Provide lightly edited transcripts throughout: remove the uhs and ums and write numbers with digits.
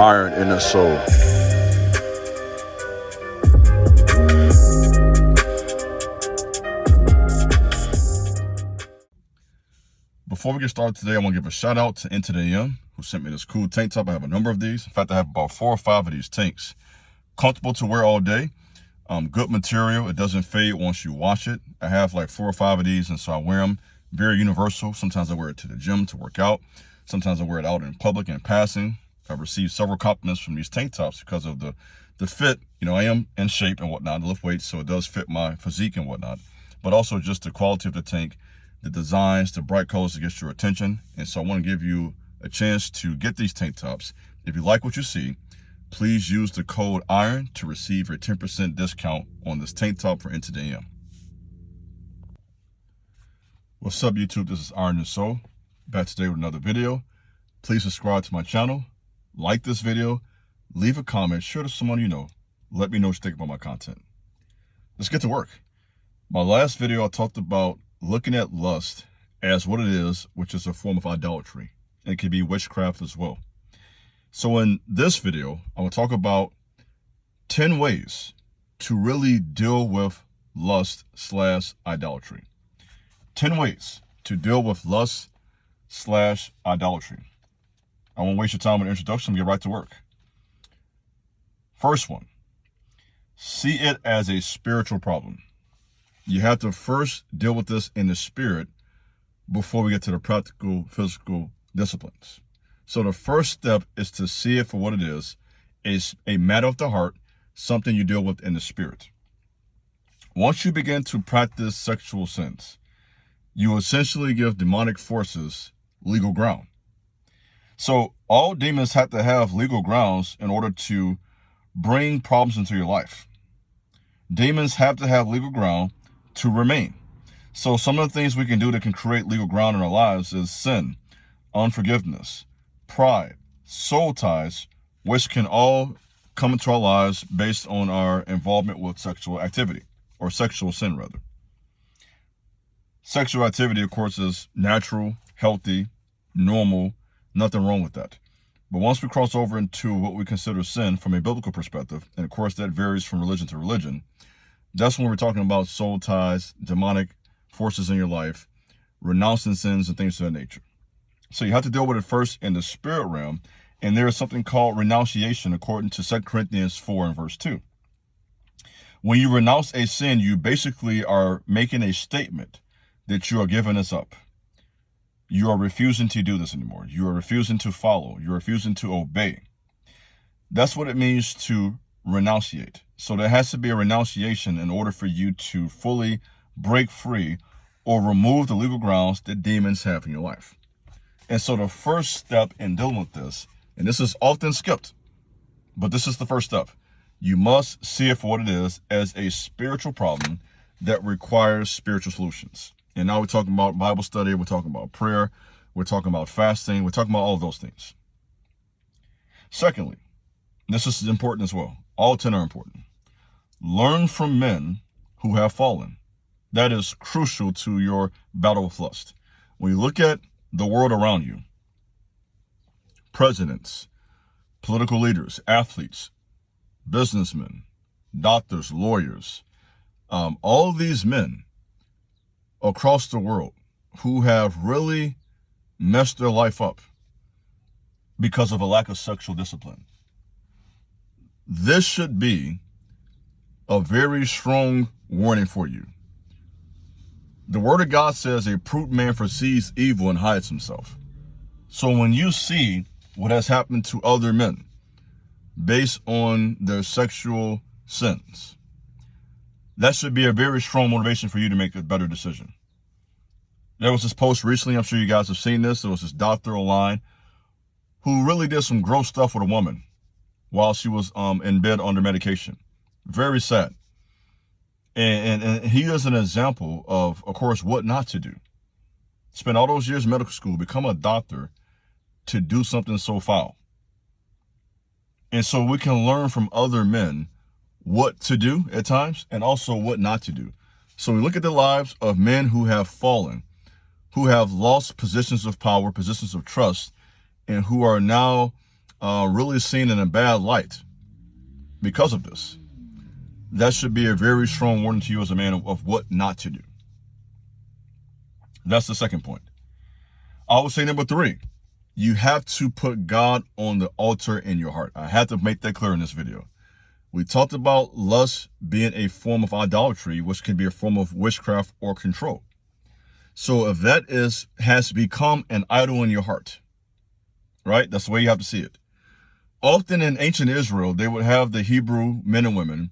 iron in the soul. Before we get started today, I want to give a shout out to Into the AM, who sent me this cool tank top. I have a number of these. In fact, I have about 4 or 5 of these tanks. Comfortable to wear all day. Good material. It doesn't fade once you wash it. I have like 4 or 5 of these, and so I wear them. Very universal. Sometimes I wear it to the gym to work out. Sometimes I wear it out in public and passing. I've received several compliments from these tank tops because of the fit. You know, I am in shape and whatnot, I lift weights, so it does fit my physique and whatnot. But also just the quality of the tank, the designs, the bright colors to get your attention. And so I want to give you a chance to get these tank tops. If you like what you see, please use the code IRON to receive a 10% discount on this tank top for Into the AM. What's up, YouTube? This is Iron and Soul, back today with another video. Please subscribe to my channel, like this video, leave a comment, share to someone you know. Let me know what you think about my content. Let's get to work. My last video, I talked about looking at lust as what it is, which is a form of idolatry. And it can be witchcraft as well. So in this video, I will talk about 10 ways to really deal with lust/idolatry. 10 ways to deal with lust/idolatry. I won't waste your time with the introduction. Get right to work. First one, see it as a spiritual problem. You have to first deal with this in the spirit before we get to the practical, physical disciplines. So the first step is to see it for what it is a matter of the heart, something you deal with in the spirit. Once you begin to practice sexual sins, you essentially give demonic forces legal ground. So all demons have to have legal grounds in order to bring problems into your life. Demons have to have legal ground to remain. So some of the things we can do that can create legal ground in our lives is sin, unforgiveness, pride, soul ties, which can all come into our lives based on our involvement with sexual activity, or sexual sin rather. Sexual activity, of course, is natural, healthy, normal, nothing wrong with that. But once we cross over into what we consider sin from a biblical perspective, and of course that varies from religion to religion, that's when we're talking about soul ties, demonic forces in your life, renouncing sins and things of that nature. So you have to deal with it first in the spirit realm, and there is something called renunciation according to 2 Corinthians 4 and verse 2. When you renounce a sin, you basically are making a statement that you are giving this up. You are refusing to do this anymore. You are refusing to follow. You're refusing to obey. That's what it means to renunciate. So there has to be a renunciation in order for you to fully break free or remove the legal grounds that demons have in your life. And so the first step in dealing with this, and this is often skipped, but this is the first step. You must see it for what it is, as a spiritual problem that requires spiritual solutions. And now we're talking about Bible study, we're talking about prayer, we're talking about fasting, we're talking about all of those things. Secondly, this is important as well. All 10 are important. Learn from men who have fallen. That is crucial to your battle with lust. When you look at the world around you, presidents, political leaders, athletes, businessmen, doctors, lawyers, all these men across the world who have really messed their life up because of a lack of sexual discipline. This should be a very strong warning for you. The word of God says a prudent man foresees evil and hides himself. So when you see what has happened to other men based on their sexual sins, that should be a very strong motivation for you to make a better decision. There was this post recently, I'm sure you guys have seen this. There was this doctor online who really did some gross stuff with a woman while she was in bed under medication. Very sad. And he is an example of course, what not to do. Spend all those years in medical school, become a doctor to do something so foul. And so we can learn from other men what to do at times and also what not to do. So we look at the lives of men who have fallen, who have lost positions of power, positions of trust, and who are now really seen in a bad light because of this, that should be a very strong warning to you as a man of what not to do. That's the second point. I would say number 3, you have to put God on the altar in your heart. I had to make that clear in this video. We talked about lust being a form of idolatry, which can be a form of witchcraft or control. So if that has become an idol in your heart, right? That's the way you have to see it. Often in ancient Israel, they would have the Hebrew men and women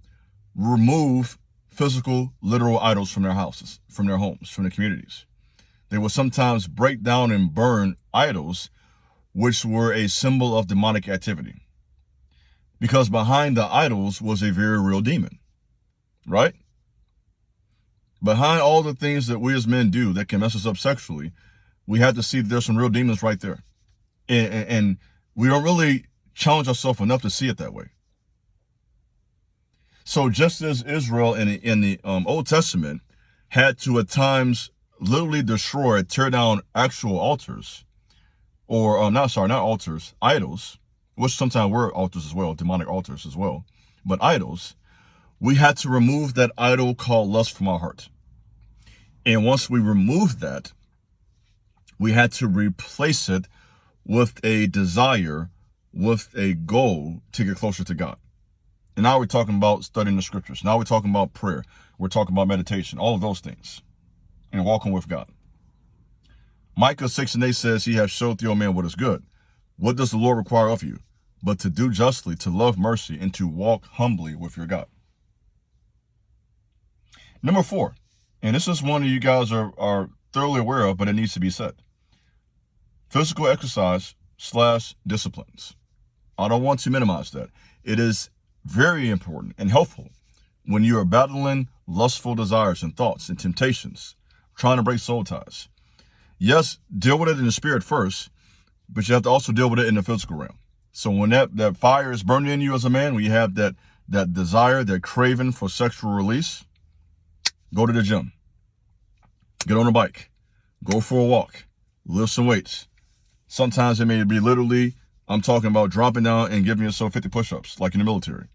remove physical, literal idols from their houses, from their homes, from their communities. They would sometimes break down and burn idols, which were a symbol of demonic activity. Because behind the idols was a very real demon, right? Behind all the things that we as men do that can mess us up sexually, we have to see that there's some real demons right there. And we don't really challenge ourselves enough to see it that way. So just as Israel in the Old Testament had to at times literally destroy, tear down actual altars, or not altars, idols, which sometimes were altars as well, demonic altars as well, but idols, we had to remove that idol called lust from our heart. And once we removed that, we had to replace it with a desire, with a goal to get closer to God. And now we're talking about studying the scriptures. Now we're talking about prayer. We're talking about meditation, all of those things, and walking with God. Micah 6:8 says, he has showed the old man what is good. What does the Lord require of you? But to do justly, to love mercy, and to walk humbly with your God. Number 4, and this is one that you guys are thoroughly aware of, but it needs to be said. Physical exercise / disciplines. I don't want to minimize that. It is very important and helpful when you are battling lustful desires and thoughts and temptations, trying to break soul ties. Yes, deal with it in the spirit first, but you have to also deal with it in the physical realm. So when that fire is burning in you as a man, when you have that desire, that craving for sexual release, go to the gym, get on a bike, go for a walk, lift some weights. Sometimes it may be literally, I'm talking about dropping down and giving yourself 50 push-ups, like in the military,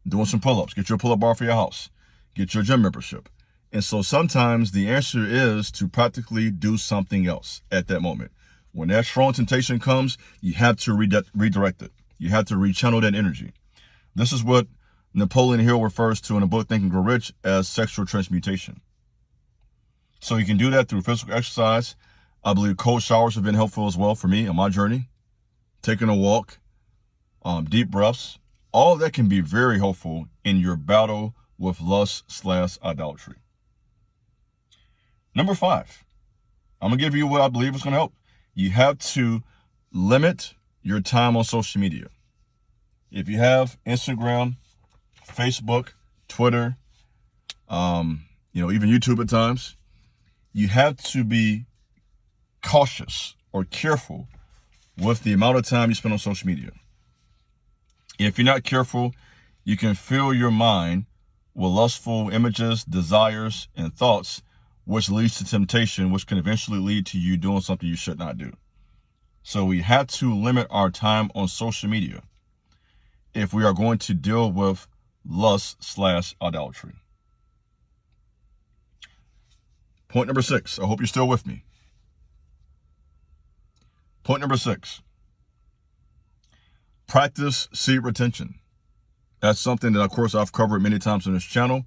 doing some pull-ups, get your pull-up bar for your house, get your gym membership. And so sometimes the answer is to practically do something else at that moment. When that strong temptation comes, you have to redirect it. You have to rechannel that energy. This is what Napoleon Hill refers to in the book Think and Grow Rich as sexual transmutation. So you can do that through physical exercise. I believe cold showers have been helpful as well for me on my journey. Taking a walk, deep breaths, all of that can be very helpful in your battle with lust / idolatry. Number 5, I'm going to give you what I believe is going to help. You have to limit your time on social media. If you have Instagram, Facebook, Twitter, even YouTube at times, you have to be cautious or careful with the amount of time you spend on social media. If you're not careful, you can fill your mind with lustful images, desires, and thoughts, which leads to temptation, which can eventually lead to you doing something you should not do. So we have to limit our time on social media if we are going to deal with lust / idolatry. Point number 6. I hope you're still with me. Point number 6. Practice seed retention. That's something that, of course, I've covered many times on this channel.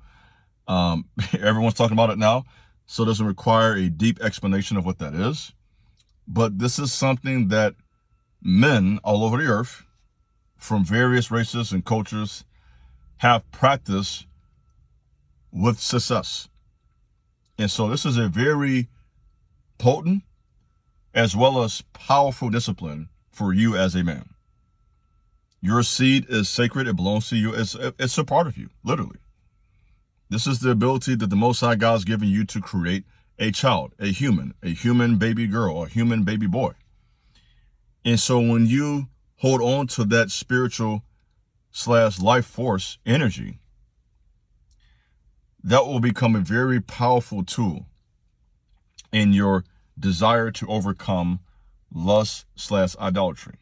Everyone's talking about it now, so it doesn't require a deep explanation of what that is. But this is something that men all over the earth, from various races and cultures, have practiced with success. And so this is a very potent as well as powerful discipline for you as a man. Your seed is sacred. It belongs to you. It's a part of you, literally. This is the ability that the Most High God has given you to create a child, a human baby girl, a human baby boy. And so when you hold on to that spiritual / life force energy, that will become a very powerful tool in your desire to overcome lust / idolatry.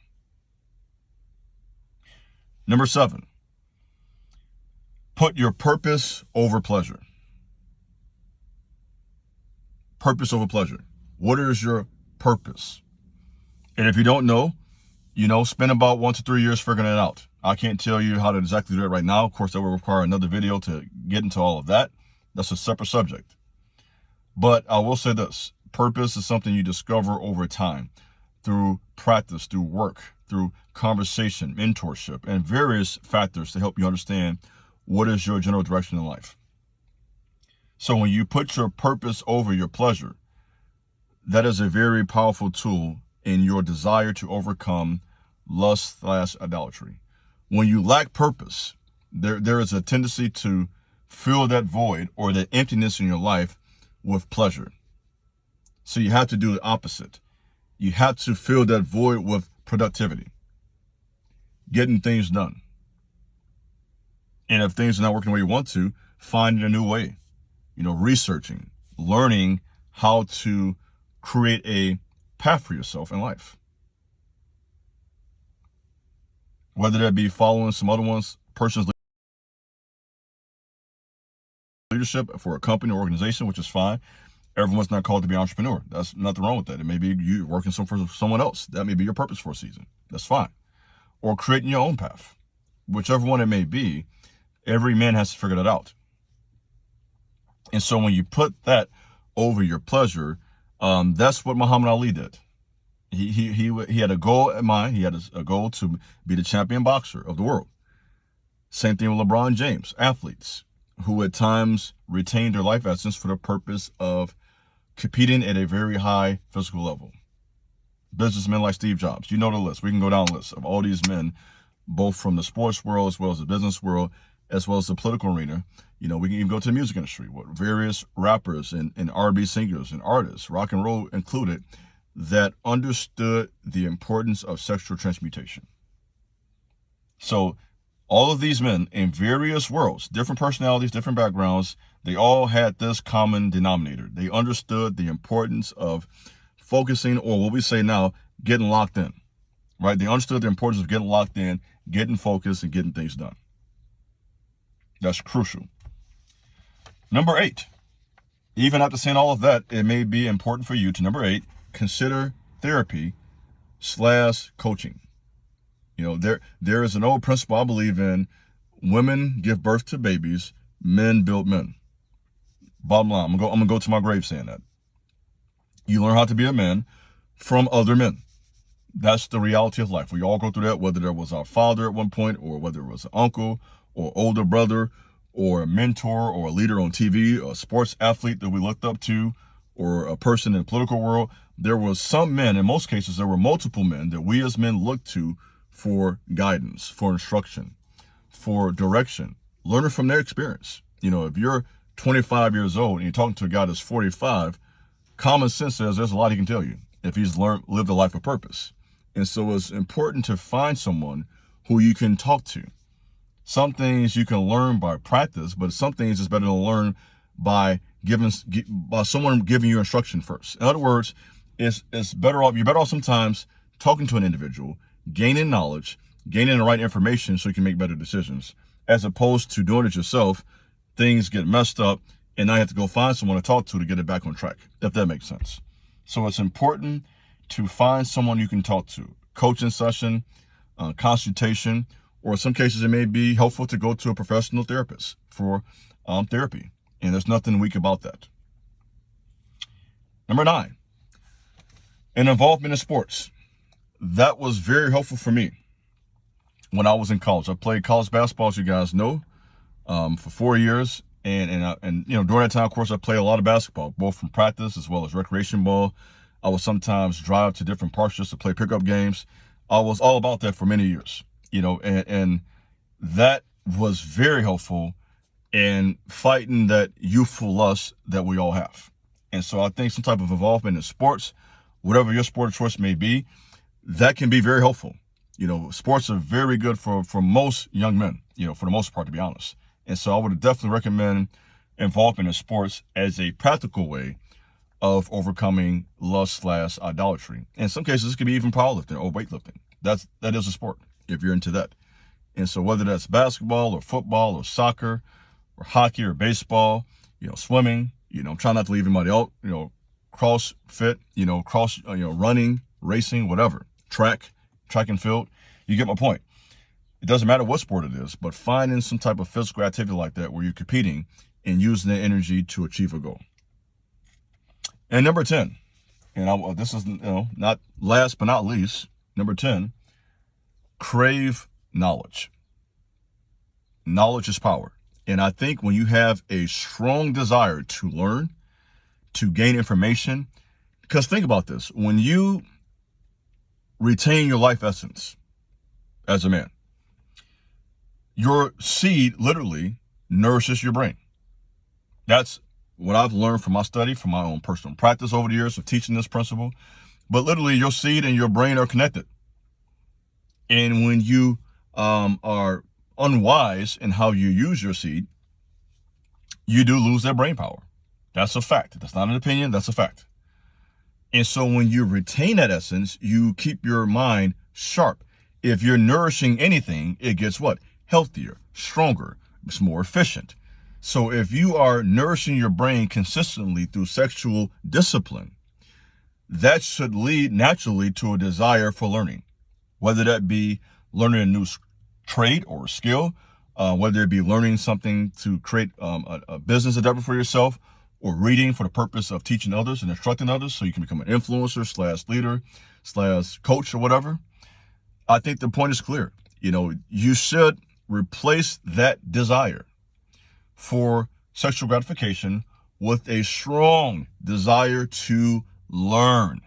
Number 7, put your purpose over pleasure. Purpose over pleasure. What is your purpose? And if you don't know, spend about 1 to 3 years figuring it out. I can't tell you how to exactly do it right now. Of course, that will require another video to get into all of that. That's a separate subject. But I will say this. Purpose is something you discover over time through practice, through work, through conversation, mentorship, and various factors to help you understand what is your general direction in life. So when you put your purpose over your pleasure, that is a very powerful tool in your desire to overcome lust/idolatry. When you lack purpose, there is a tendency to fill that void or that emptiness in your life with pleasure. So you have to do the opposite. You have to fill that void with productivity, getting things done. And if things are not working the way you want to, finding a new way, researching, learning how to create a path for yourself in life. Whether that be following some other person's leadership for a company or organization, which is fine. Everyone's not called to be an entrepreneur. That's nothing wrong with that. It may be you working for someone else. That may be your purpose for a season. That's fine. Or creating your own path. Whichever one it may be, every man has to figure that out. And so when you put that over your pleasure, that's what Muhammad Ali did. He had a goal in mind. He had a goal to be the champion boxer of the world. Same thing with LeBron James, athletes who at times retained their life essence for the purpose of competing at a very high physical level. Businessmen like Steve Jobs, you know the list. We can go down the list of all these men, both from the sports world as well as the business world, as well as the political arena. We can even go to the music industry with various rappers and R&B singers and artists, rock and roll included, that understood the importance of sexual transmutation. So all of these men in various worlds, different personalities, different backgrounds, they all had this common denominator. They understood the importance of focusing, or what we say now, getting locked in, right? They understood the importance of getting locked in, getting focused, and getting things done. That's crucial. Number 8, even after saying all of that, it may be important for you to, number 8, consider therapy/coaching. There is an old principle I believe in: women give birth to babies, men build men. Bottom line, I'm gonna go to my grave saying that. You learn how to be a man from other men. That's the reality of life. We all go through that, whether there was our father at one point, or whether it was an uncle, or older brother, or a mentor, or a leader on TV, or a sports athlete that we looked up to, or a person in the political world. There was some men, in most cases, there were multiple men that we as men looked to for guidance, for instruction, for direction, learning from their experience. If you're 25 years old and you're talking to a guy that's 45, common sense says there's a lot he can tell you if he's lived a life of purpose. And so it's important to find someone who you can talk to. Some things you can learn by practice, but some things it's better to learn by someone giving you instruction first. In other words, you're better off sometimes talking to an individual, gaining knowledge, gaining the right information so you can make better decisions, as opposed to doing it yourself. Things get messed up, and now you have to go find someone to talk to get it back on track, if that makes sense. So it's important to find someone you can talk to. Coaching session, consultation, or in some cases it may be helpful to go to a professional therapist for therapy. And there's nothing weak about that. Number 9, an involvement in sports. That was very helpful for me when I was in college. I played college basketball, as you guys know, for 4 years. And during that time, of course, I played a lot of basketball, both from practice as well as recreation ball. I would sometimes drive to different parks just to play pickup games. I was all about that for many years, and that was very helpful in fighting that youthful lust that we all have. And so I think some type of involvement in sports, whatever your sport of choice may be, that can be very helpful. Sports are very good for most young men, for the most part, to be honest. And so I would definitely recommend involvement in sports as a practical way of overcoming lust/idolatry. In some cases, it could be even powerlifting or weightlifting. That is a sport, if you're into that. And so whether that's basketball or football or soccer or hockey or baseball, swimming, try not to leave anybody out, CrossFit, running, racing, whatever, track and field, you get my point. It doesn't matter what sport it is, but finding some type of physical activity like that where you're competing and using the energy to achieve a goal. And number 10, and this is not last but not least, number 10, crave knowledge. Knowledge is power. And I think when you have a strong desire to learn, to gain information, because think about this, when you retain your life essence as a man, your seed literally nourishes your brain. That's what I've learned from my study, from my own personal practice over the years of teaching this principle. But literally, your seed and your brain are connected. And when you are unwise in how you use your seed, you do lose that brain power. That's a fact. That's not an opinion. That's a fact. And so when you retain that essence, you keep your mind sharp. If you're nourishing anything, it gets what? Healthier, stronger, it's more efficient. So if you are nourishing your brain consistently through sexual discipline, that should lead naturally to a desire for learning, whether that be learning a new trade or skill, whether it be learning something to create a business endeavor for yourself, or reading for the purpose of teaching others and instructing others so you can become an influencer / leader / coach or whatever. I think the point is clear. You should replace that desire for sexual gratification with a strong desire to learn.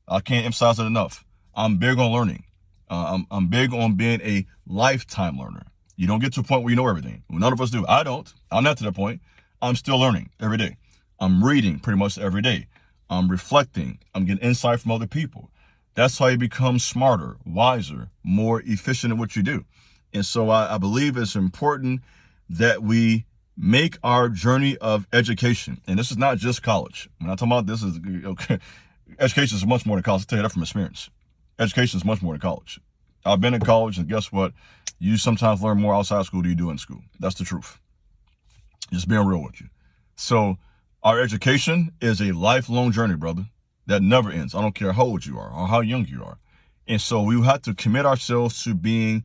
I can't emphasize it enough. I'm big on learning. I'm big on being a lifetime learner. You don't get to a point where you know everything. Well, none of us do. I don't. I'm not to that point. I'm still learning every day. I'm reading pretty much every day. I'm reflecting. I'm getting insight from other people. That's how you become smarter, wiser, more efficient in what you do. And so I believe it's important that we make our journey of education. And this is not just college. When I'm talking about this, education is much more than college. I'll tell you that from experience. Education is much more than college. I've been in college, and guess what? You sometimes learn more outside school than you do in school. That's the truth. Just being real with you. So our education is a lifelong journey, brother, that never ends. I don't care how old you are or how young you are. And so we have to commit ourselves to being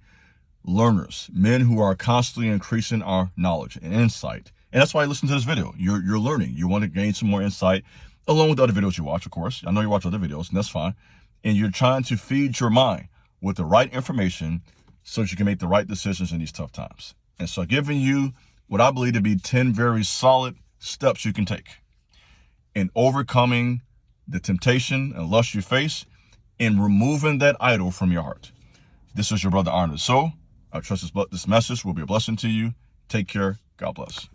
learners, men who are constantly increasing our knowledge and insight. And that's why I listen to this video. You're learning. You want to gain some more insight along with the other videos you watch, of course. I know you watch other videos, and that's fine. And you're trying to feed your mind with the right information so that you can make the right decisions in these tough times. And so giving you what I believe to be 10 very solid steps you can take in overcoming the temptation and lust you face and removing that idol from your heart. This is your brother Arnold. So I trust this message will be a blessing to you. Take care. God bless.